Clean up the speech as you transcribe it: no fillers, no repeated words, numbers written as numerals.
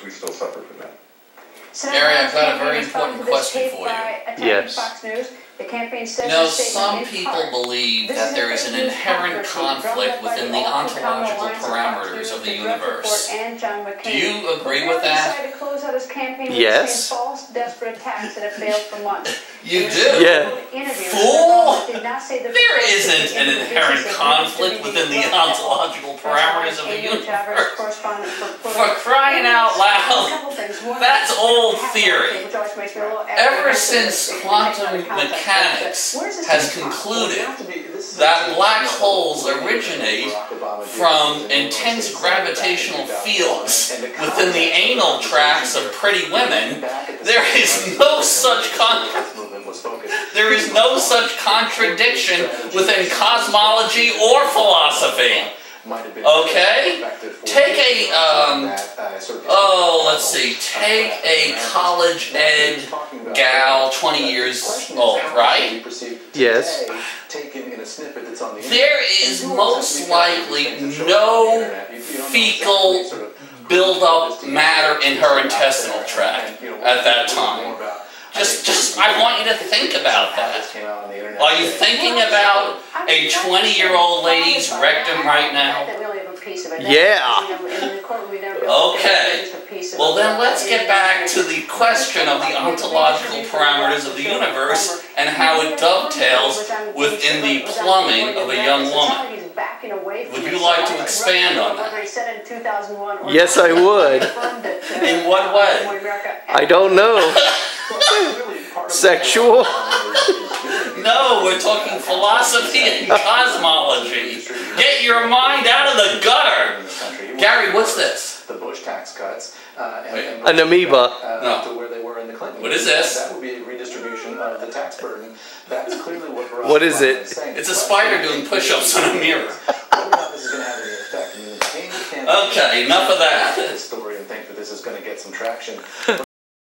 we still suffer from that. Gary, I've got a very important question for you. Yes. You know, some people believe that there is an inherent conflict within the ontological parameters of the universe. Do you agree with that? Yes. You do? Yeah. Fool! There isn't an inherent conflict within the ontological parameters of the universe. For crying out loud, that's old theory. Ever since quantum mechanics has concluded that black holes originate from intense gravitational fields within the anal tracts of pretty women, there is no such contradiction within cosmology or philosophy. Okay? Take a, take a college ed gal, 20 years old, right? Yes. There is most likely no fecal build-up matter in her intestinal tract at that time. I want you to think about that. Are you thinking about a 20-year-old lady's rectum right now? Yeah. Okay. Well then let's get back to the question of the ontological parameters of the universe and how it dovetails within the plumbing of a young woman. Would you like to expand on that? Yes, I would. In what way? I don't know. Sexual? No, we're talking philosophy and cosmology. Get your mind out of the gutter. Gary, what's this? The Bush tax cuts. An amoeba. No. To where they were in the Clinton. What is this? That would be a redistribution of the tax burden. That's clearly what Barack What is it? Obama is saying. It's a spider doing push-ups on a mirror. Whether or not this is going to have any effect. I mean, Okay, enough of that. Story and think that this is going to get some traction.